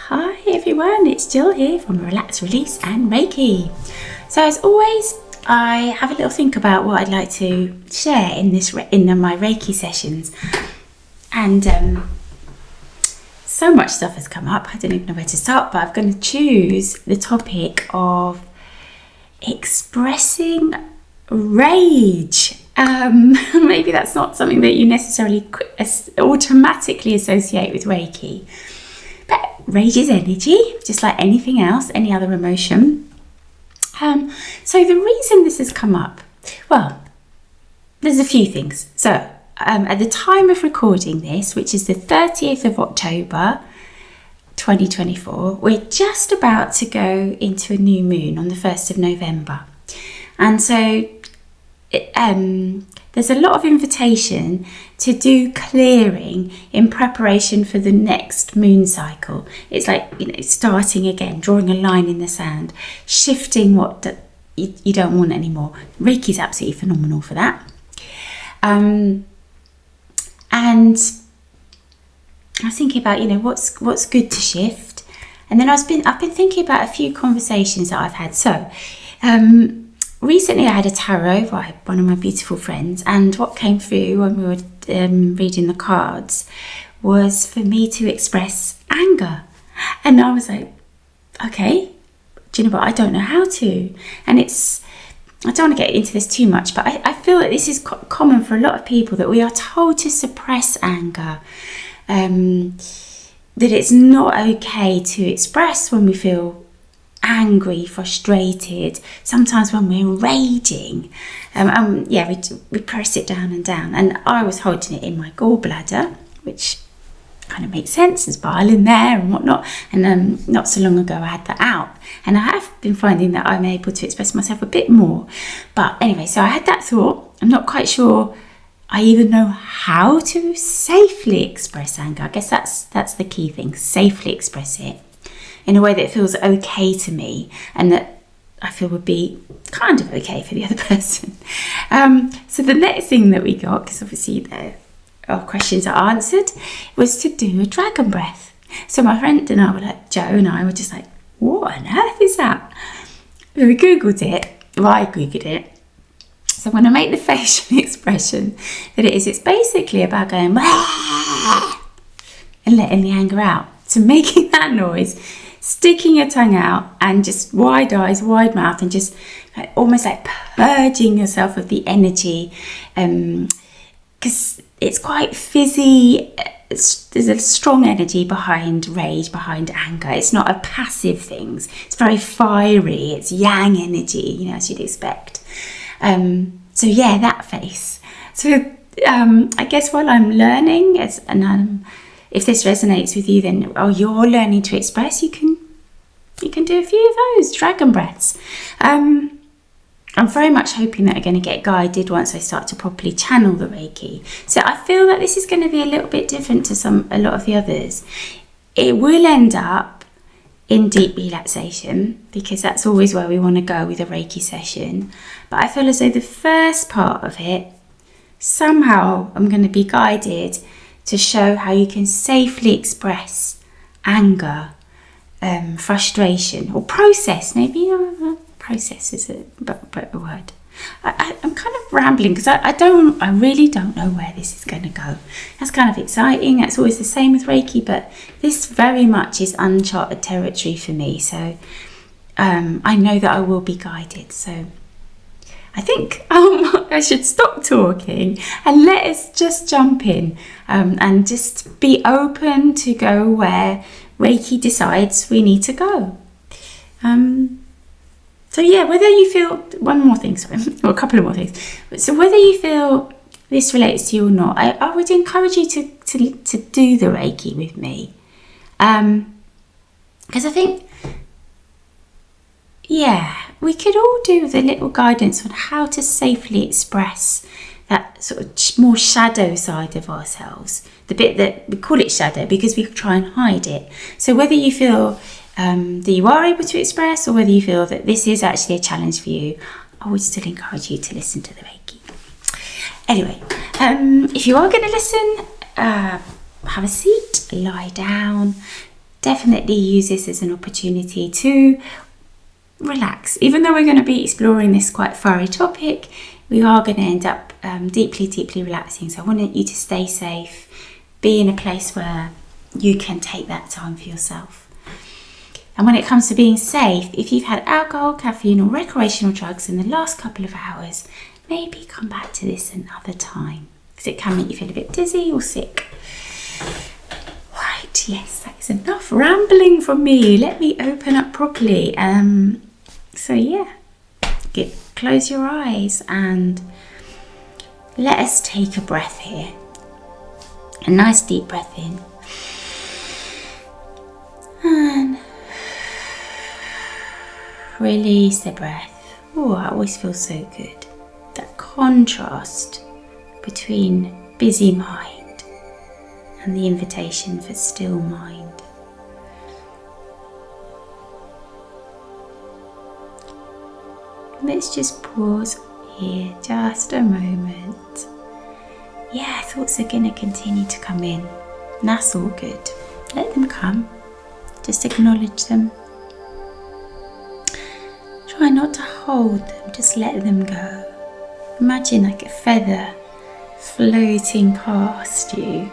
Hi everyone, it's Jill here from Relax, Release and Reiki. So as always, I have a little think about what I'd like to share in my Reiki sessions, and so much stuff has come up. I don't even know where to start, but I'm going to choose the topic of expressing rage. Maybe that's not something that you necessarily automatically associate with Reiki. But rage is energy, just like anything else, any other emotion. So the reason this has come up, well, there's a few things. So at the time of recording this, which is the 30th of October 2024, we're just about to go into a new moon on the 1st of November. And so there's a lot of invitation to do clearing in preparation for the next moon cycle. It's like, starting again, drawing a line in the sand, shifting what you don't want anymore. Reiki is absolutely phenomenal for that. And I was thinking about, what's good to shift. And then I've been thinking about a few conversations that I've had. So, recently I had a tarot by one of my beautiful friends, and what came through when we were reading the cards was for me to express anger. And I was like, okay, do you know what? I don't know how to. And I don't want to get into this too much, but I feel that this is common for a lot of people, that we are told to suppress anger, that it's not okay to express when we feel angry, frustrated, sometimes when we're raging. We press it down and down. And I was holding it in my gallbladder, which kind of makes sense, there's bile in there and whatnot. And not so long ago I had that out, and I have been finding that I'm able to express myself a bit more. But anyway, so I had that thought. I'm not quite sure I even know how to safely express anger. I guess that's the key thing, safely express it in a way that feels okay to me, and that I feel would be kind of okay for the other person. So the next thing that we got, because obviously our questions are answered, was to do a dragon breath. So my friend and I were like, Joe and I were just like, what on earth is that? So we Googled it. Well, I Googled it. So when I make the facial expression that it's basically about going and letting the anger out. So making that noise, sticking your tongue out, and just wide eyes, wide mouth, and just almost like purging yourself of the energy, because it's quite fizzy. There's a strong energy behind rage, behind anger. It's not a passive thing. It's very fiery. It's yang energy, as you'd expect. So yeah, that face. So I guess while I'm learning, if this resonates with you, then you're learning to express, you can do a few of those dragon breaths. I'm very much hoping that I'm going to get guided once I start to properly channel the Reiki. So I feel that this is going to be a little bit different to a lot of the others. It will end up in deep relaxation, because that's always where we want to go with a Reiki session. But I feel as though the first part of it, somehow I'm going to be guided to show how you can safely express anger, frustration, or process. Maybe process is a better word. I'm kind of rambling because I really don't know where this is going to go. That's kind of exciting. That's always the same with Reiki, but this very much is uncharted territory for me. So I know that I will be guided. So I think I should stop talking and let us just jump in, and just be open to go where Reiki decides we need to go. So yeah, whether you feel, one more thing, sorry, or a couple of more things. So whether you feel this relates to you or not, I would encourage you to do the Reiki with me. Because I think, we could all do with a little guidance on how to safely express that sort of more shadow side of ourselves. The bit that we call it shadow because we try and hide it. So whether you feel that you are able to express, or whether you feel that this is actually a challenge for you, I would still encourage you to listen to the Reiki. Anyway, if you are going to listen, have a seat, lie down, definitely use this as an opportunity to relax. Even though we're going to be exploring this quite fiery topic, we are going to end up deeply relaxing. So I want you to stay safe, be in a place where you can take that time for yourself. And when it comes to being safe, if you've had alcohol, caffeine or recreational drugs in the last couple of hours, maybe come back to this another time, because it can make you feel a bit dizzy or sick. Right, yes, that is enough rambling from me. Let me open up properly. So yeah, close your eyes and let us take a breath here. A nice deep breath in. And release the breath. Oh, that always feels so good. That contrast between busy mind and the invitation for still mind. Let's just pause here just a moment. Yeah, thoughts are going to continue to come in. And that's all good. Let them come. Just acknowledge them. Try not to hold them, just let them go. Imagine like a feather floating past you.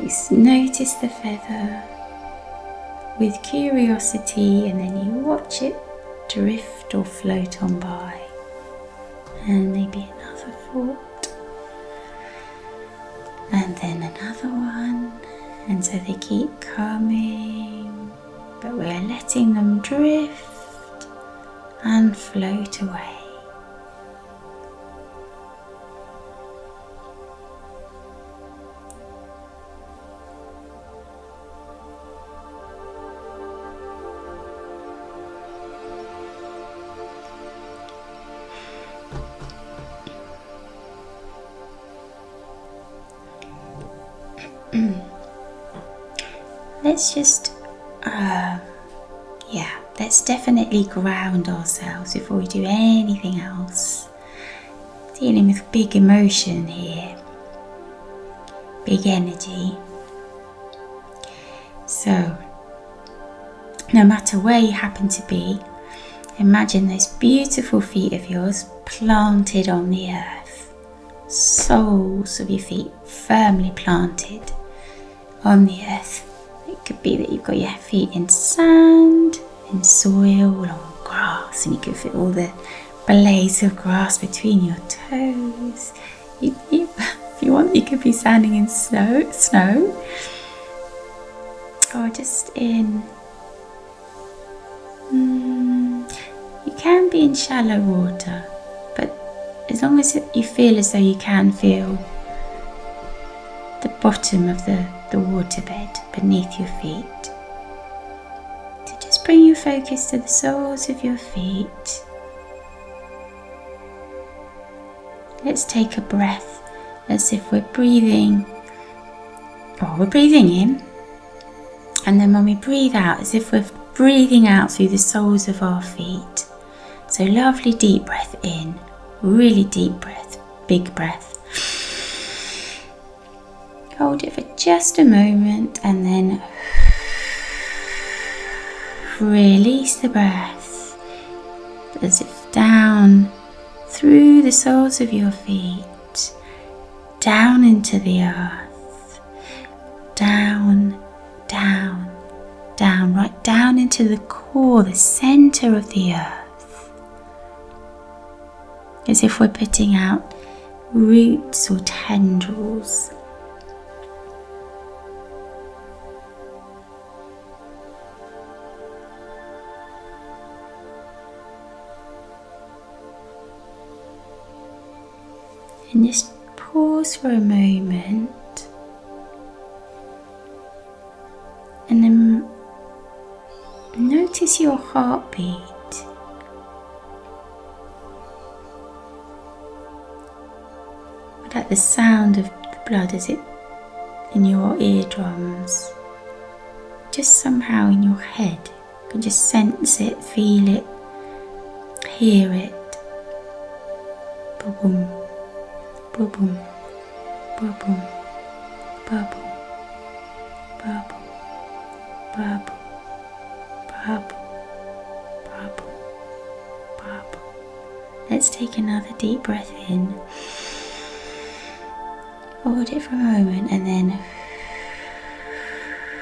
You notice the feather with curiosity, and then you watch it drift or float on by. And maybe another thought. And then another one. And so they keep coming, but we're letting them drift and float away. Let's just let's definitely ground ourselves before we do anything else. Dealing with big emotion here, big energy. So, no matter where you happen to be, imagine those beautiful feet of yours planted on the earth. Soles of your feet firmly planted on the earth. It could be that you've got your feet in sand, in soil, or on grass, and you can feel all the blades of grass between your toes. If you want, you could be standing in snow, or just in. You can be in shallow water, but as long as you feel as though you can feel the bottom of the waterbed beneath your feet. So just bring your focus to the soles of your feet. Let's take a breath as if we're breathing. We're breathing in, and then when we breathe out, as if we're breathing out through the soles of our feet. So lovely deep breath in, really deep breath, big breath. Hold it for just a moment and then release the breath as if down through the soles of your feet, down into the earth, down, right down into the core, the center of the earth, as if we're putting out roots or tendrils. And just pause for a moment, and then notice your heartbeat. Like the sound of the blood as it in your eardrums, just somehow in your head. You can just sense it, feel it, hear it. Boom, boom, boom, boom, boom, boom, boom, bubble, bubble, bubble, bubble. Let's take another deep breath in. Hold it for a moment and then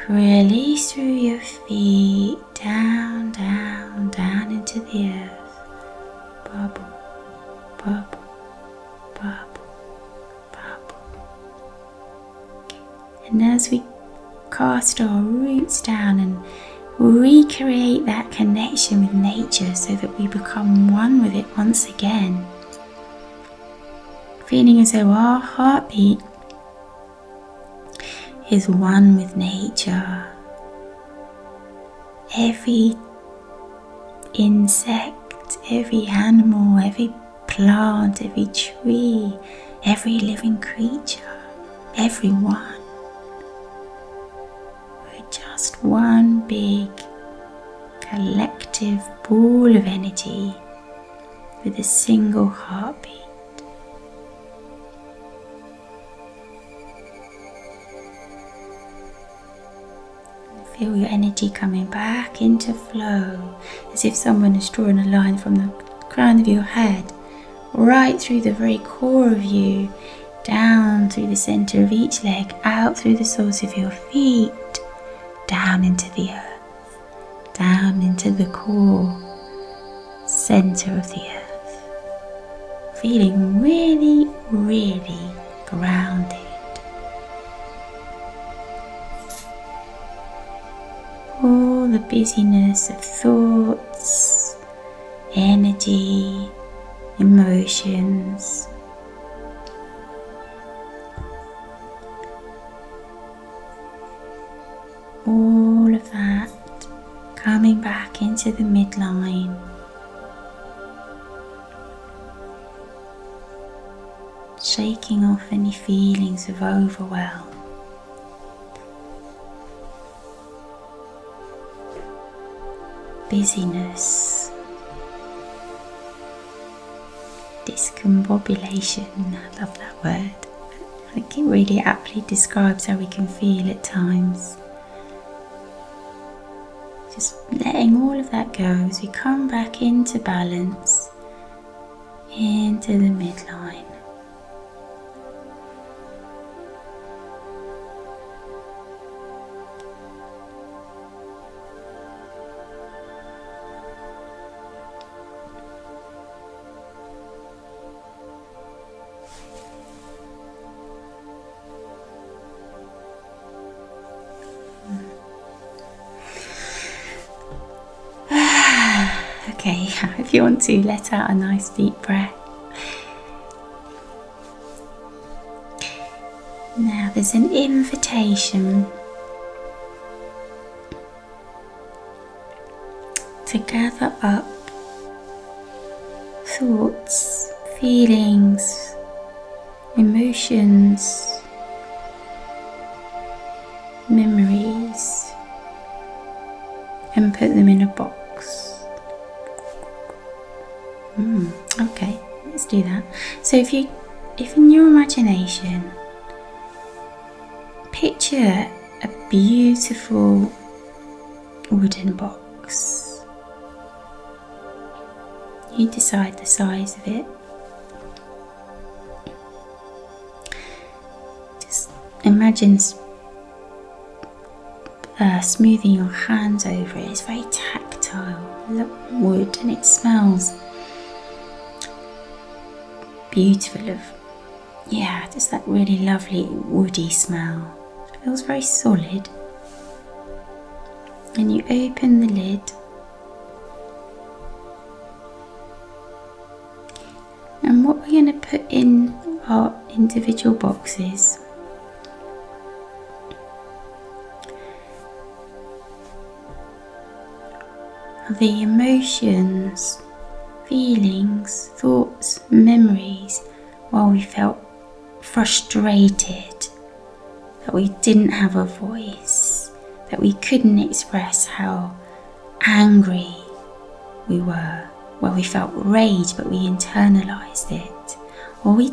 release through your feet, down, down, down into the earth. Bubble, bubble, bubble, bubble. And as we cast our roots down and recreate that connection with nature so that we become one with it once again, feeling as though our heartbeat is one with nature. Every insect, every animal, every plant, every tree, every living creature, everyone. We're just one big collective ball of energy with a single heartbeat. Feel your energy coming back into flow, as if someone is drawing a line from the crown of your head right through the very core of you, down through the center of each leg, out through the soles of your feet, down into the earth, down into the core center of the earth, feeling really, really grounded. All the busyness of thoughts, energy, emotions, all of that coming back into the midline, shaking off any feelings of overwhelm. Busyness, discombobulation, I love that word. I think it really aptly describes how we can feel at times. Just letting all of that go as we come back into balance, into the midline. Okay, if you want to, let out a nice deep breath. Now there's an invitation to gather up thoughts, feelings, emotions, memories, and put them in a box. Okay, let's do that. So if in your imagination, picture a beautiful wooden box. You decide the size of it. Just imagine smoothing your hands over it. It's very tactile, wood, and it smells beautiful of, just that really lovely woody smell. It feels very solid. And you open the lid and what we're going to put in our individual boxes are the emotions, feelings, thoughts, memories while we felt frustrated, that we didn't have a voice, that we couldn't express how angry we were, where we felt rage but we internalized it, or we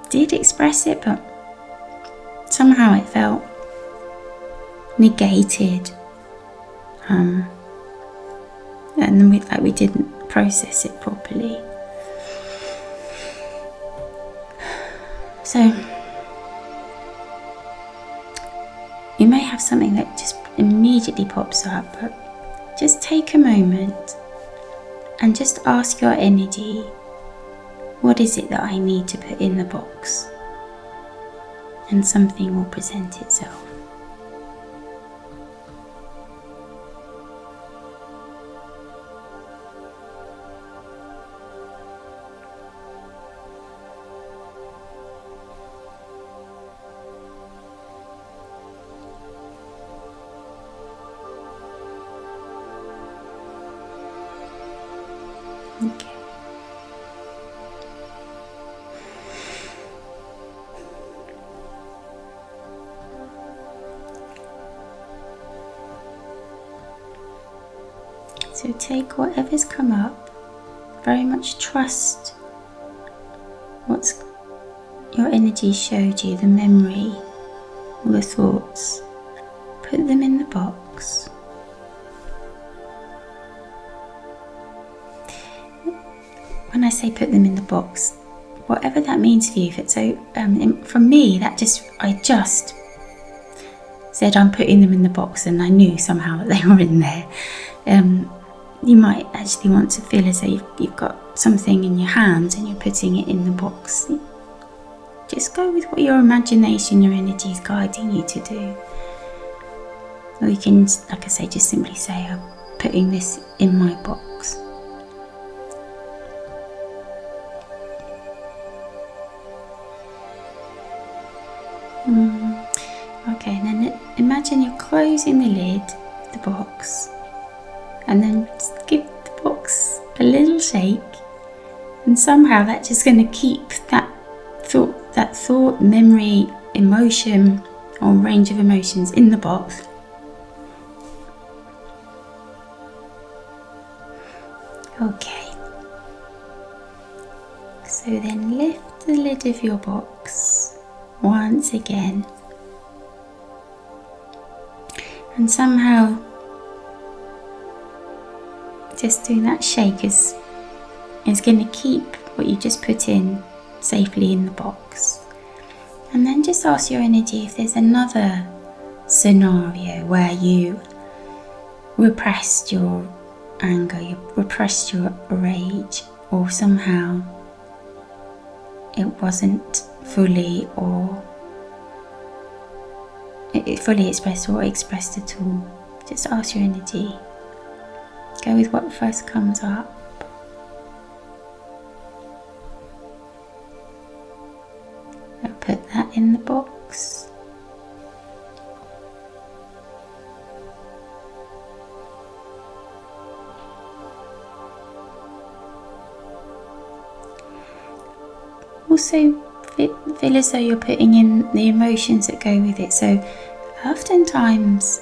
did express it but somehow it felt negated, and we didn't process it properly. So you may have something that just immediately pops up, but just take a moment and just ask your energy, what is it that I need to put in the box? And something will present itself. Okay. So take whatever's come up, very much trust what's your energy showed you, the memory, all the thoughts. Put them in the box. When I say put them in the box, whatever that means for you, for me, I just said I'm putting them in the box, and I knew somehow that they were in there. You might actually want to feel as though you've got something in your hands and you're putting it in the box. Just go with what your imagination, your energy is guiding you to do. Or you can, like I say, just simply say, I'm putting this in my box. Okay, and then imagine you're closing the lid of the box, and then just give the box a little shake, and somehow that's just going to keep that thought, memory, emotion, or range of emotions in the box. Okay, so then lift the lid of your box once again, and somehow just doing that shake is going to keep what you just put in safely in the box. And then just ask your energy if there's another scenario where you repressed your anger, you repressed your rage, or somehow it wasn't fully expressed or expressed at all. Just ask your energy. Go with what first comes up. I'll put that in the box. Also feel as though you're putting in the emotions that go with it. So oftentimes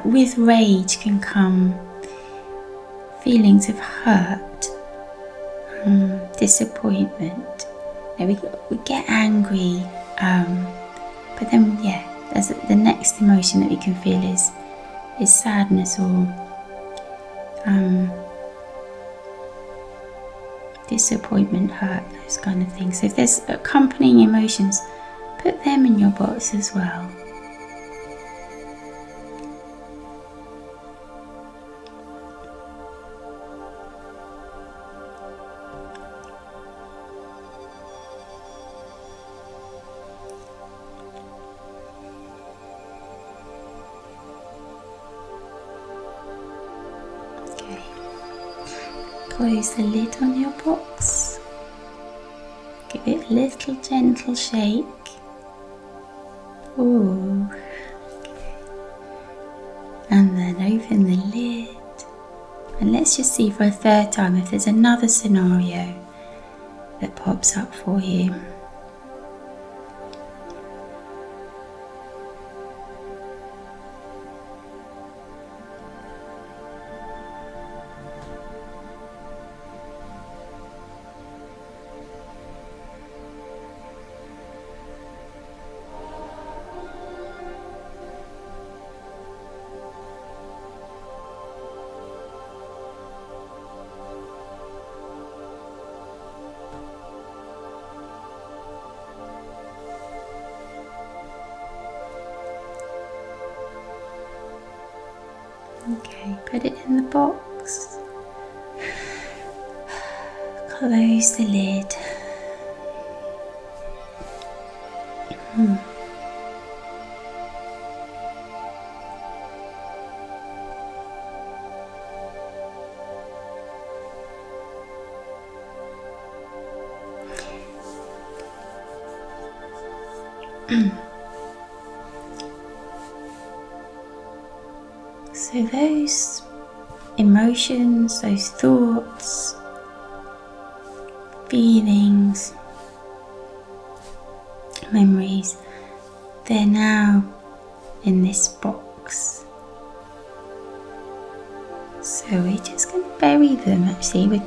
with rage can come feelings of hurt, disappointment. We get angry, but then there's the next emotion that we can feel is sadness or disappointment, hurt, those kind of things. So if there's accompanying emotions, put them in your box as well. Close the lid on your box. Give it a little gentle shake. Ooh. And then open the lid. And let's just see for a third time if there's another scenario that pops up for you. Okay, put it in the box. Close the lid. So those emotions, those thoughts, feelings, memories, they're now in this box. So we're just going to bury them actually.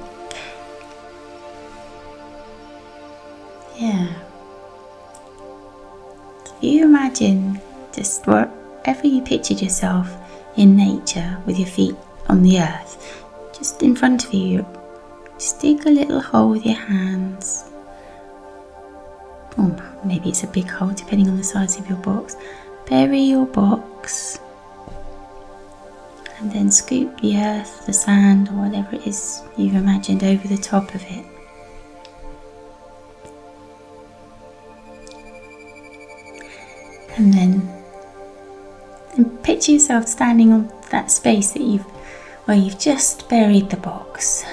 You imagine just wherever you pictured yourself in nature with your feet on the earth, just in front of you, just dig a little hole with your hands. Or maybe it's a big hole depending on the size of your box. Bury your box and then scoop the earth, the sand or whatever it is you've imagined over the top of it. And then picture yourself standing on that space where you've just buried the box.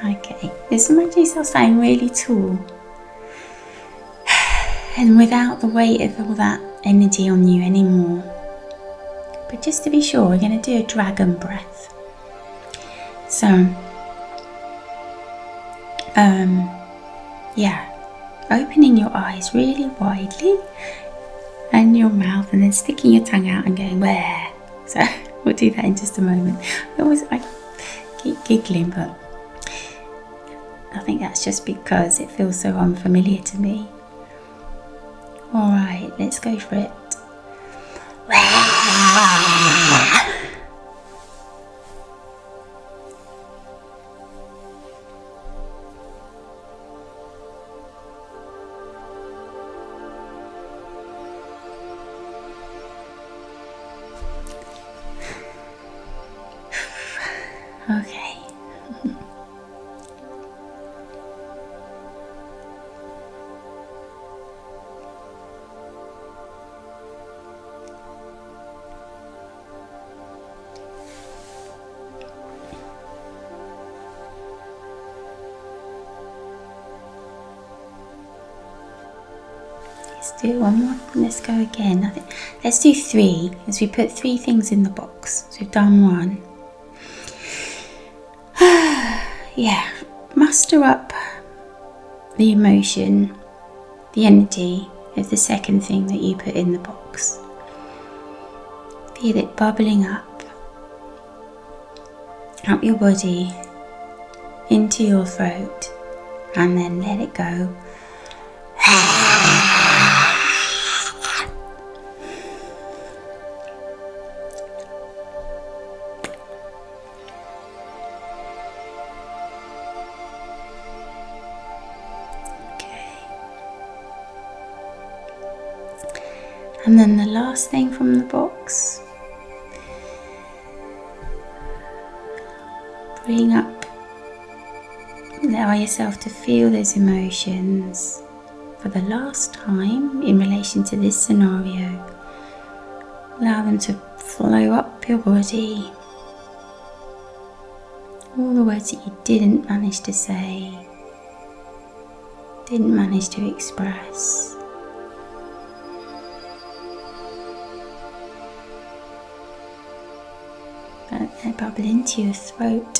Okay, just imagine yourself standing really tall and without the weight of all that energy on you anymore. But just to be sure, we're going to do a dragon breath. So, opening your eyes really widely and your mouth, and then sticking your tongue out and going where. So we'll do that in just a moment. I keep giggling, but I think that's just because it feels so unfamiliar to me. Alright, let's go for it. Okay. Let's do one more. Let's go again. Let's do 3, as we put 3 things in the box. So we've done 1. Muster up the emotion, the energy of the second thing that you put in the box. Feel it bubbling up your body, into your throat, and then let it go. And then the last thing from the box, bring up, allow yourself to feel those emotions for the last time in relation to this scenario. Allow them to flow up your body, all the words that you didn't manage to say, didn't manage to express. Let it bubble into your throat.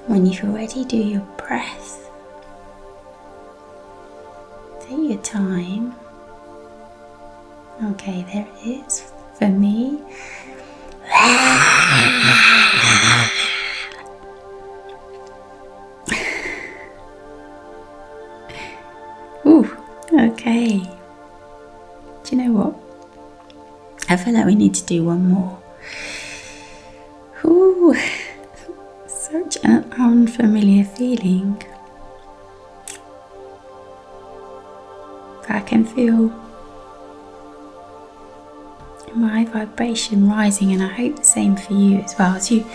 When you feel ready, do your breath. Take your time. Okay, there it is for me. Ooh, okay. Do you know what? I feel like we need to do one more. Ooh, such an unfamiliar feeling. I can feel my vibration rising, and I hope the same for you as well. As you,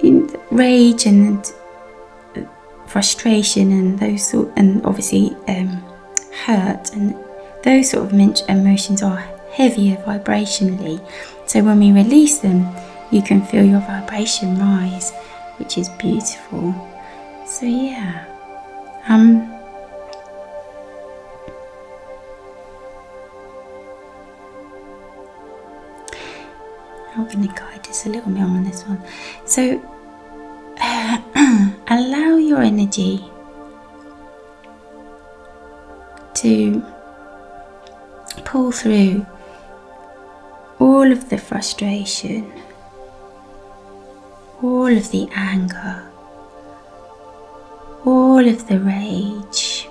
in rage and frustration and those sort, and obviously hurt and those sort of emotions are heavier vibrationally. So when we release them, you can feel your vibration rise, which is beautiful. So yeah, I'm going to guide us a little more on this one. So allow your energy to pull through all of the frustration, all of the anger, all of the rage,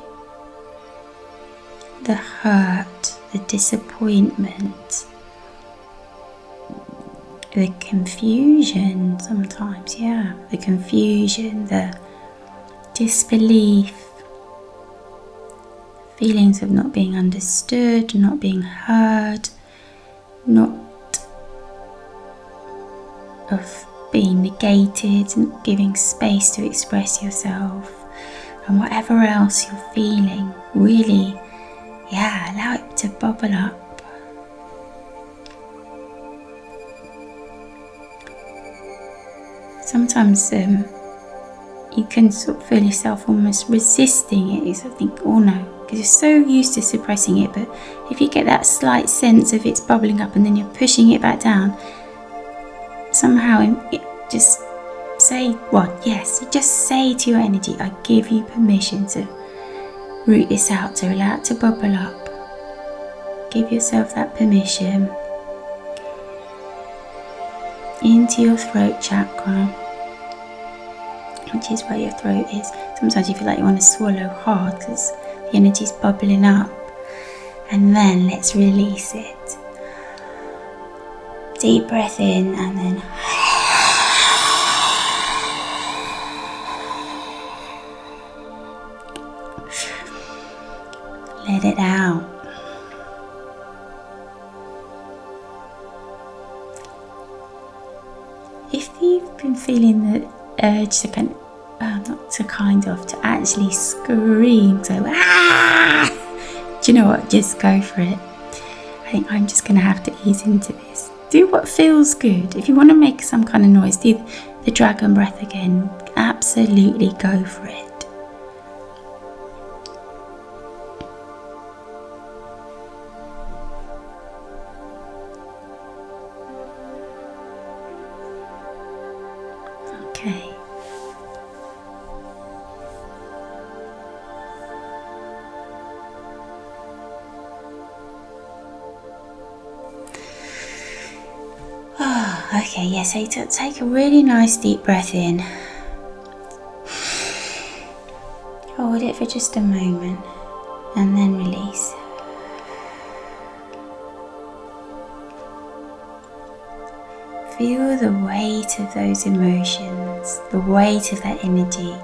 the hurt, the disappointment, the confusion sometimes, the confusion, the disbelief, feelings of not being understood, not being heard, not of being negated, and giving space to express yourself, and whatever else you're feeling, really, allow it to bubble up. Sometimes you can sort of feel yourself almost resisting it. You sort of think, oh no, because you're so used to suppressing it. But if you get that slight sense of it's bubbling up and then you're pushing it back down, somehow just say just say to your energy, I give you permission to root this out, to allow it to bubble up. Give yourself that permission. Into your throat chakra, which is where your throat is. Sometimes you feel like you want to swallow hard because the energy's bubbling up. And then let's release it. Deep breath in and then let it out. If you've been feeling the urge to to actually scream, so do you know what? Just go for it. I think I'm just going to have to ease into this. Do what feels good. If you want to make some kind of noise, do the dragon breath again. Absolutely go for it. Okay. Okay, yes, so take a really nice deep breath in. Hold it for just a moment and then release. Feel the weight of those emotions, the weight of that energy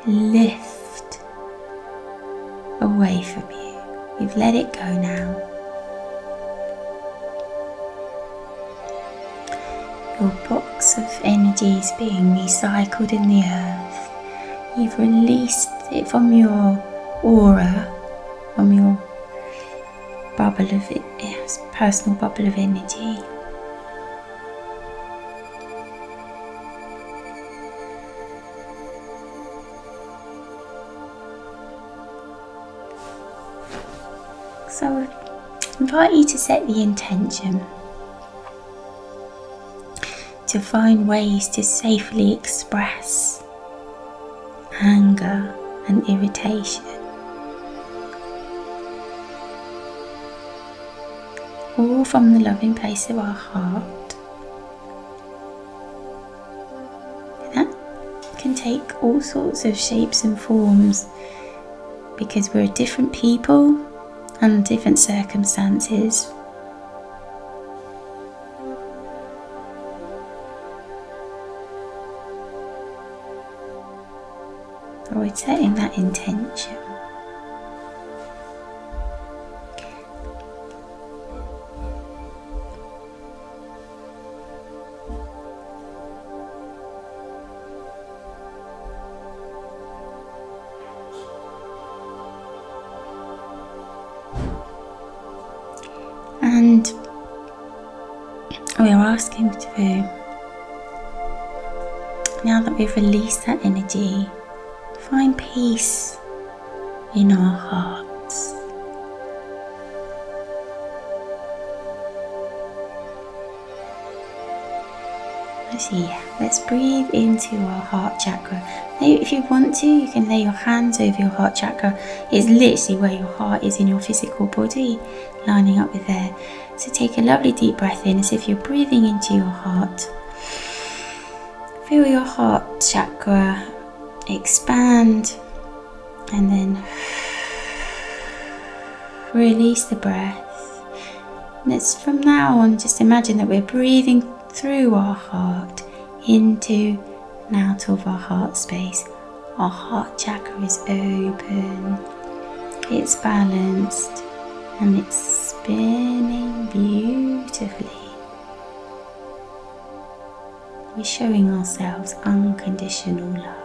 lift away from you. You've let it go now. Your box of energy is being recycled in the earth. You've released it from your aura, from your bubble of personal bubble of energy. So I invite you to set the intention to find ways to safely express anger and irritation, all from the loving place of our heart. That can take all sorts of shapes and forms because we're different people and different circumstances. But we're setting that intention. ask him to, now that we've released that energy, find peace in our hearts. Let's breathe into our heart chakra. Maybe if you want to, you can lay your hands over your heart chakra. It's literally where your heart is in your physical body, lining up with there. So take a lovely deep breath in as if you're breathing into your heart. Feel your heart chakra expand, and then release the breath. Let's from now on just imagine that we're breathing through our heart into and out of our heart space. Our heart chakra is open, it's balanced, and it's spinning beautifully. We're showing ourselves unconditional love.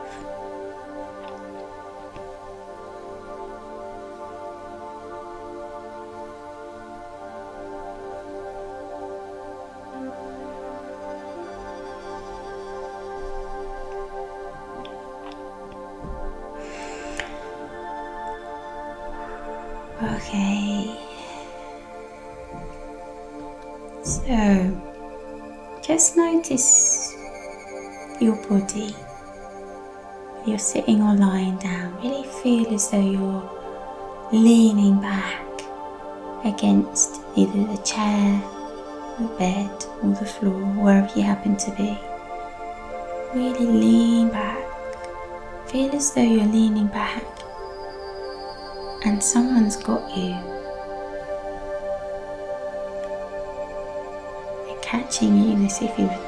Okay, so just notice your body. You're sitting or lying down. Really feel as though you're leaning back against either the chair, the bed, or the floor, wherever you happen to be. Really lean back. Feel as though you're leaning back and someone's got you. They're catching you as if you were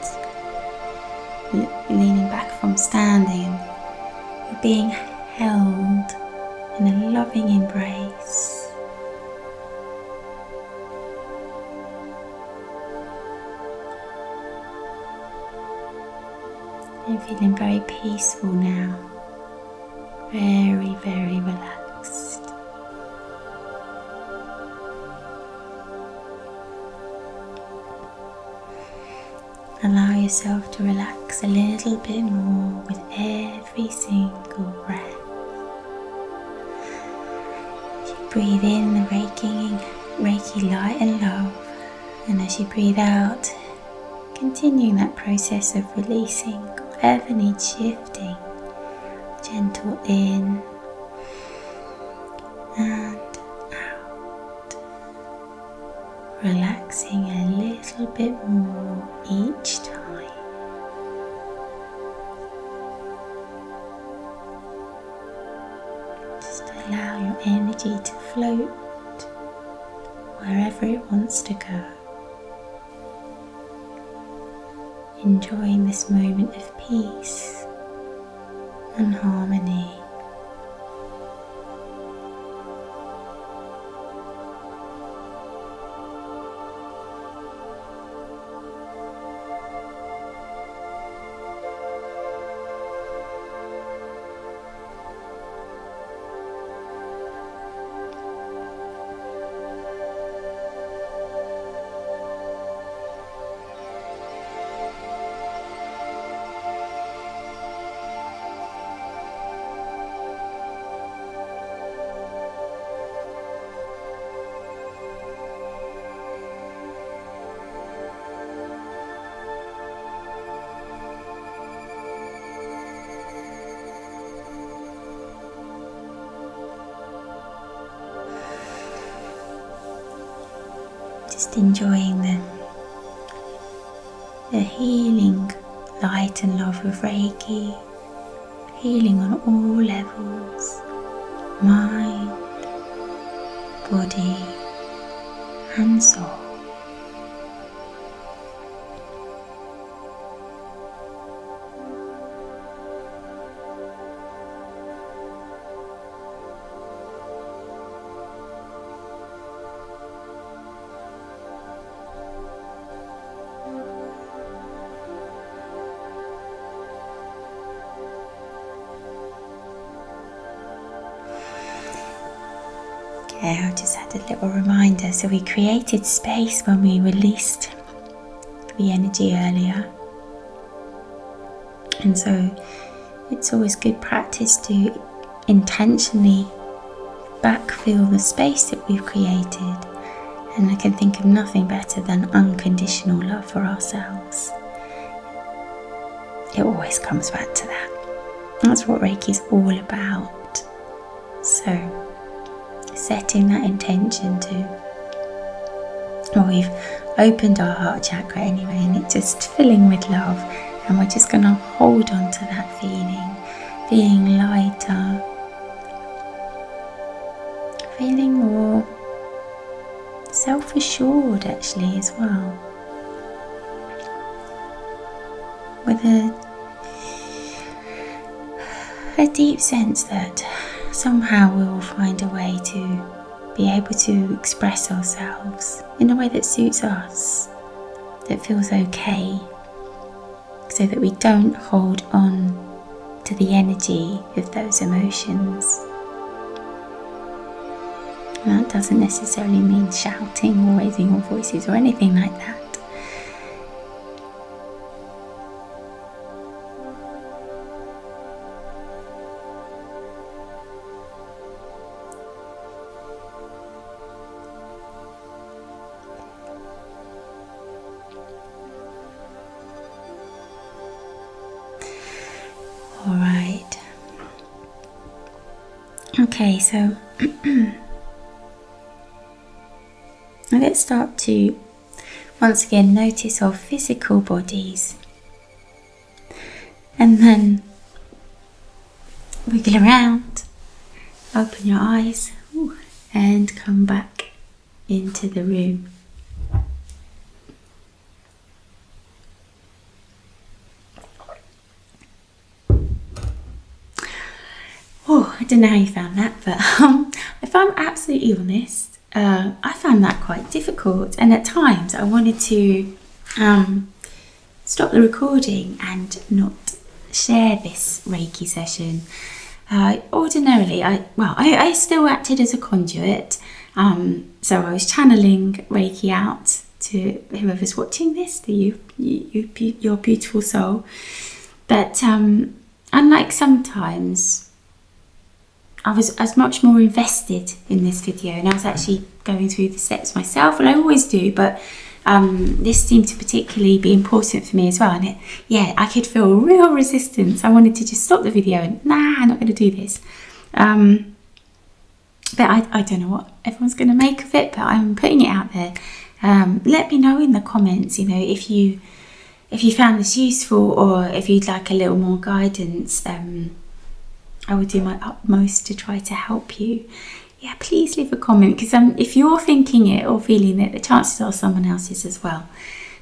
leaning back from standing, and you're being held in a loving embrace. You're feeling very peaceful now, very, very relaxed. Allow yourself to relax a little bit more with every single breath. As you breathe in the Reiki light and love, and as you breathe out, continuing that process of releasing whatever needs shifting. Gentle in and out, relaxing a little bit more each time. Just allow your energy to float wherever it wants to go. Enjoying this moment of peace and harmony. Just enjoying the healing light and love of Reiki, healing on all levels, mind, body and soul. I just had a little reminder. So we created space when we released the energy earlier. And so it's always good practice to intentionally backfill the space that we've created. And I can think of nothing better than unconditional love for ourselves. It always comes back to that. That's what Reiki is all about. So, setting that intention we've opened our heart chakra anyway, and it's just filling with love. And we're just going to hold on to that feeling, being lighter, feeling more self-assured actually as well, with a deep sense that somehow we will find a way to be able to express ourselves in a way that suits us, that feels okay, so that we don't hold on to the energy of those emotions. And that doesn't necessarily mean shouting or raising our voices or anything like that. All right. Okay, so now let's start to once again notice our physical bodies, and then wiggle around, open your eyes, and come back into the room. Oh, I don't know how you found that, but if I'm absolutely honest, I found that quite difficult, and at times I wanted to stop the recording and not share this Reiki session. Ordinarily, I still acted as a conduit, so I was channeling Reiki out to whoever's watching this, to your beautiful soul. But unlike sometimes, I was much more invested in this video, and I was actually going through the steps myself, and I always do, but this seemed to particularly be important for me as well. And I could feel real resistance. I wanted to just stop the video and I'm not going to do this. But I don't know what everyone's going to make of it, but I'm putting it out there. Let me know in the comments, if you found this useful, or if you'd like a little more guidance. I will do my utmost to try to help you. Yeah, please leave a comment, because if you're thinking it or feeling it, the chances are someone else is as well.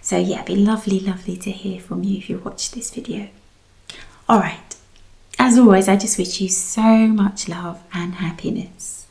So yeah, it'd be lovely to hear from you if you watch this video. All right, as always, I just wish you so much love and happiness.